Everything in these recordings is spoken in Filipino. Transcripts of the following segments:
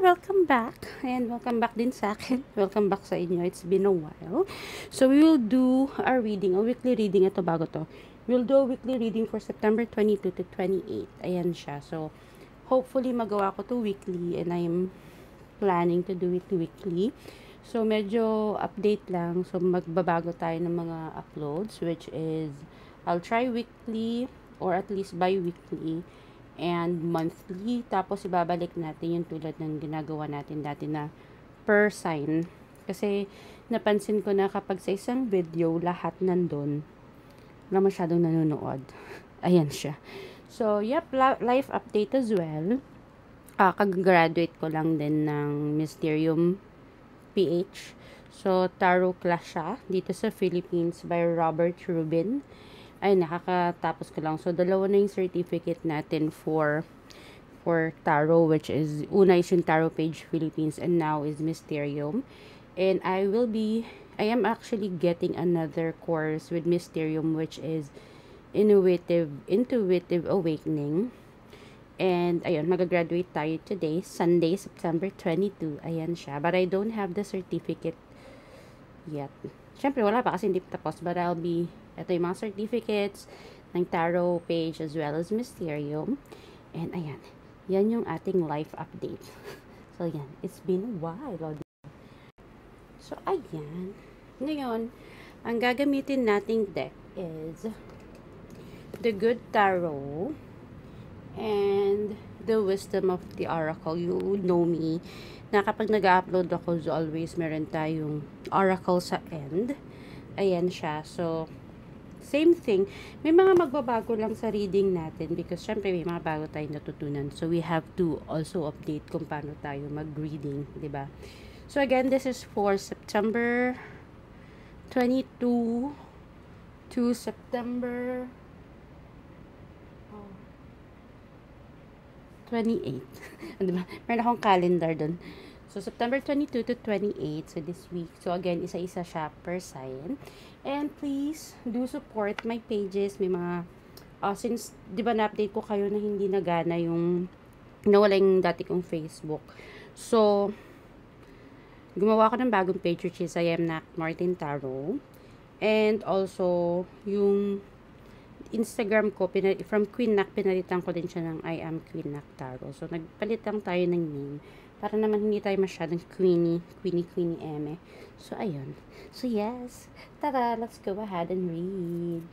welcome back. And welcome back din sa akin. Welcome back sa inyo. It's been a while. So, we will do a reading, a weekly reading. Ito bago to. We'll do a weekly reading for September 22 to 28. Ayan siya. So, hopefully magawa ko to weekly and I'm planning to do it weekly. So, medyo update lang. So, magbabago tayo ng mga uploads, which is, I'll try weekly or at least bi-weekly and monthly. Tapos, ibabalik natin yung tulad ng ginagawa natin dati na per sign. Kasi, napansin ko na kapag sa isang video, lahat nandun, na masyadong nanonood. Ayan siya. So, yep, life update as well. Kag-graduate ko lang din ng Mysterium PH. So, tarot class siya dito sa Philippines by Robert Rubin. Ay, nakakatapos ko lang. So, dalawa na yung certificate natin for tarot, which is, una is yung Tarot Page Philippines and now is Mysterium. And I am actually getting another course with Mysterium, which is Intuitive Awakening. And, ayun, magagraduate tayo today, Sunday, September 22. Ayan siya. But I don't have the certificate yet. Siyempre, wala pa kasi hindi tapos. But ito yung mga certificates ng Tarot Page as well as Mysterium. And, ayan. Yan yung ating life update. So, yan. It's been a while. So, ayan. Ngayon, ang gagamitin nating deck is the Good Tarot and the Wisdom of the Oracle. You know me na kapag nag-upload ako, always meron tayong oracle sa end. Ayan siya. So, same thing. May mga magbabago lang sa reading natin because syempre may mga bago tayong natutunan. So, we have to also update kung paano tayo mag-reading, diba? So, again, this is for September 22 to September 28. Diba? Meron akong calendar dun. So, September 22 to 28. So, this week. So, again, isa-isa siya per sign. And please, do support my pages. May mga, since, di ba na-update ko kayo na hindi nagana yung, nawala yung dati kong Facebook. So, gumawa ko ng bagong page, which is I am Nak Martin Tarot. And also, yung Instagram ko, from Queen Nak, pinalitan ko din siya ng I am Queen Nak Tarot. So, nagpalit lang tayo ng name. Para naman hindi tayo masyadong queenie eme. So, ayun. So, yes. Tara, let's go ahead and read.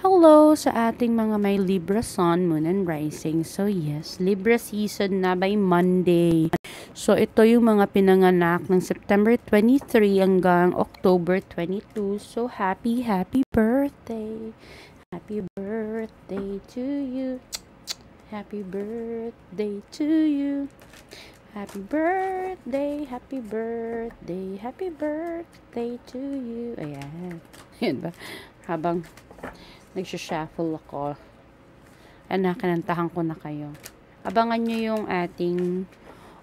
Hello sa ating mga may Libra Sun, Moon, and Rising. So, yes. Libra season na by Monday. So, ito yung mga pinanganak ng September 23 hanggang October 22. So, happy birthday. Happy birthday to you. Happy birthday to you. Happy birthday, happy birthday, happy birthday to you. Ayan. Ayan ba? Habang nagsha-shuffle ako, kinantahan ko na kayo. Abangan nyo yung ating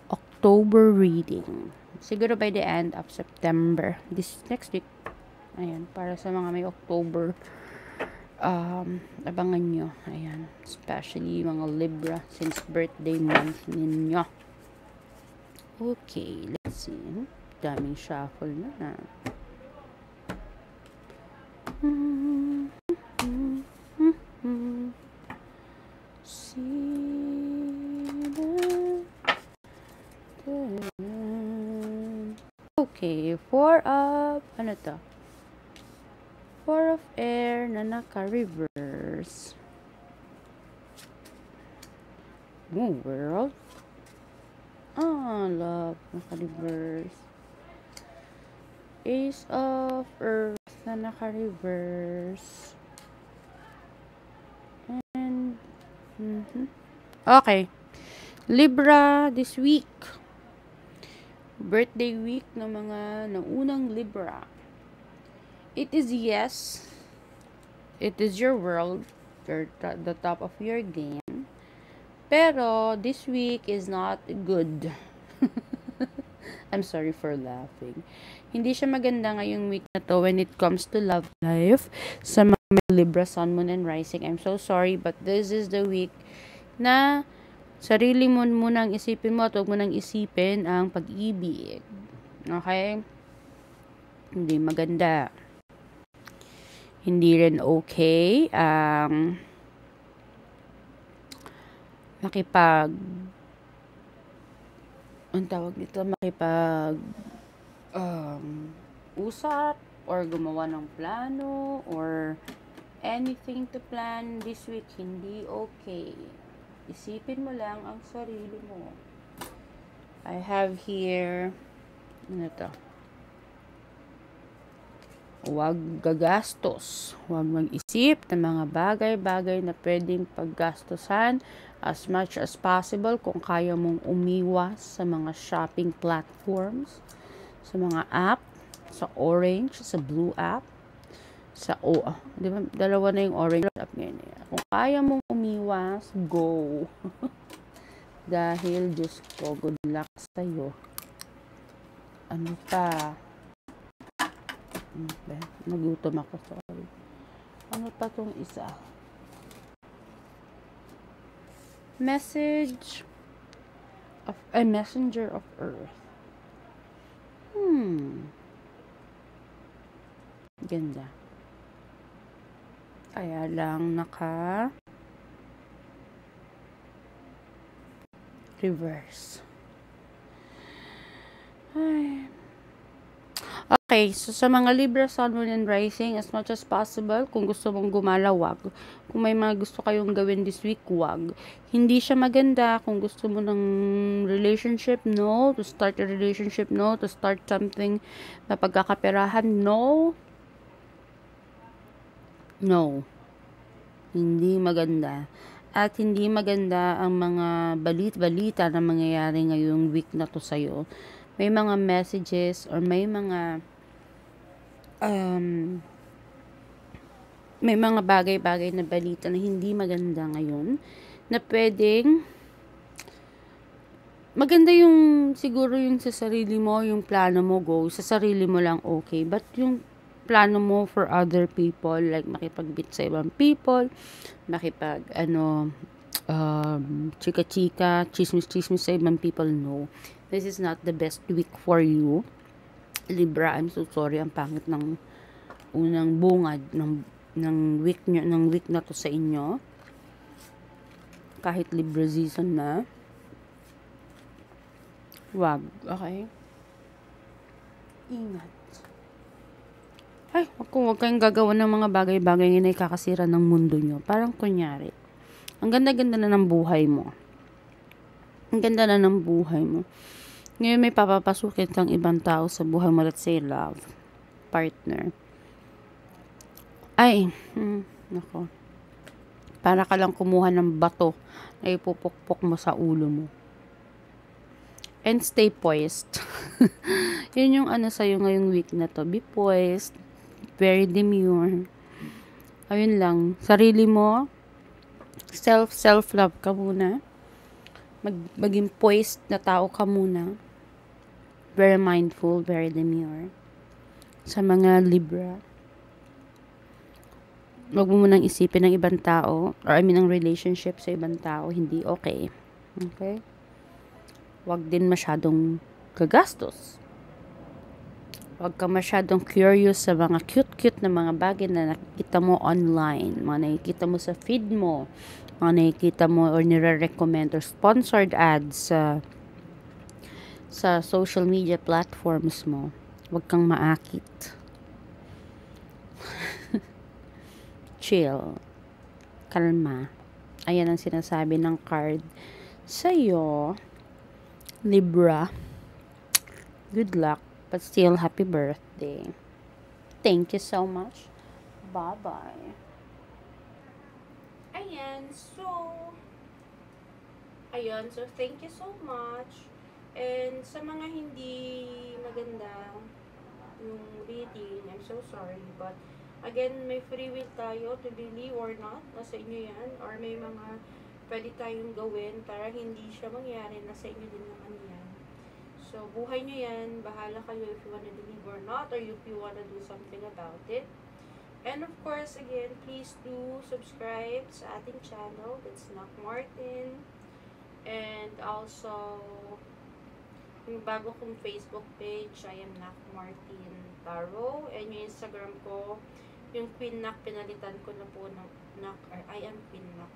October reading. Siguro by the end of September. This next week. Ayan. Para sa mga may October, abangan nyo. Ayan. Especially mga Libra since birthday month ninyo. Okay. Let's see. Daming shuffle na. Okay. Four of air na naka-reverse. World. Love. Naka-reverse. Ace of earth na naka-reverse. And, okay. Libra this week. Birthday week ng mga naunang Libra. It is yes. It is your world. You're the top of your game. Pero, this week is not good. I'm sorry for laughing. Hindi siya maganda ngayong week na to when it comes to love life. Sa mga Libra, Sun, Moon, and Rising. I'm so sorry, but this is the week na Sarili mo munang isipin mo at huwag mo nang isipin ang pag-ibig. Okay? Hindi maganda. Hindi rin okay ang ang tawag nito, usap or gumawa ng plano or anything to plan this week. Hindi okay. Isipin mo lang ang sarili mo. I have here, ano to? Huwag gagastos. Huwag mag-isip ng mga bagay-bagay na pwedeng paggastosan as much as possible kung kaya mong umiwas sa mga shopping platforms, sa mga app, sa Orange, sa Blue app, di ba, dalawa na yung Orange app ngayon. Kung kaya mong umiwas, go. Dahil, Diyos ko, good luck sa'yo. Ano pa? Nagutom ako, sorry. Ano pa tong isa? Messenger of Earth. Ganda. Kaya lang reverse. Ay. Okay, so sa mga Libra, Sun, Moon, and Rising, as much as possible, kung gusto mong gumala, wag. Kung may mga gusto kayong gawin this week, wag. Hindi siya maganda kung gusto mo ng relationship, no. To start a relationship, no. To start something na pagkakaperahan, no. No. Hindi maganda. At hindi maganda ang mga balita na mangyayari ngayong week na to sa'yo. May mga messages or may mga bagay-bagay na balita na hindi maganda ngayon na pwedeng maganda yung siguro yung sa sarili mo, yung plano mo, go sa sarili mo lang, okay, but yung plano mo for other people, like makipag-meet sa ibang people, chika-chika, chismis sa ibang people, no. This is not the best week for you, Libra. I'm so sorry, ang pangit ng unang bungad ng week na to sa inyo. Kahit Libra season na. Wag, okay? Ingat. Ay, huwag kayong gagawa ng mga bagay-bagay na ikakasira ng mundo nyo. Parang kunyari, ang ganda-ganda na ng buhay mo. Ngayon may papapasukin kang ibang tao sa buhay mo, let's say love, partner. Ay, nako. Para ka lang kumuha ng bato na ipupukpok mo sa ulo mo. And stay poised. Yun yung sa'yo ngayong week na to. Be poised. Very demure. Ayun lang. Sarili mo. Self-love ka muna. Maging poised na tao ka muna. Very mindful, very demure. Sa mga Libra, wag mo munang isipin ng ibang tao, or ang relationship sa ibang tao, hindi okay. Okay? Wag din masyadong gagastos. Wag ka masyadong curious sa mga cute-cute na mga bagay na nakikita mo online, mga nakikita mo sa feed mo, mga nakikita mo or nire-recommend or sponsored ads sa social media platforms mo. Wag kang maakit. Chill. Kalma. Ayan ang sinasabi ng card sa'yo, Libra. Good luck, but still happy birthday. Thank you so much. Bye-bye. Ayan, so thank you so much. And sa mga hindi maganda yung reading, I'm so sorry, but again, may free will tayo to believe or not, nasa inyo yan, or may mga pwede tayong gawin para hindi siya mangyari, nasa inyo din naman yan. So, buhay nyo yan, bahala kayo if you wanna believe or not, or if you wanna do something about it. And of course, again, please do subscribe sa ating channel, that's Knock Martin. And also, yung bago kong Facebook page, I am Nak Martin Taro. And yung Instagram ko, yung Queen Nak, pinalitan ko na po ng Nak, or I am Queen Nak.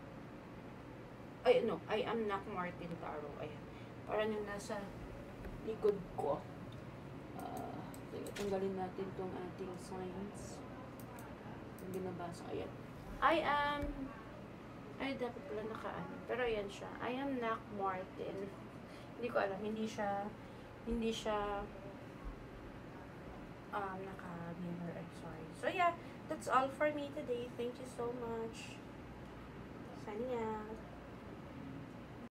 Ay, no, I am Nak Martin Taro. Ayan. Parang yung nasa likod ko. Sige, tanggalin natin tong ating signs. Yung binabasa. Ayan. I am, ay, dapat pala nakaano. Pero ayan siya. I am Nak Martin. Hindi ko alam. Hindi siya, naka-mirror. I'm sorry. So, yeah. That's all for me today. Thank you so much. Signing out.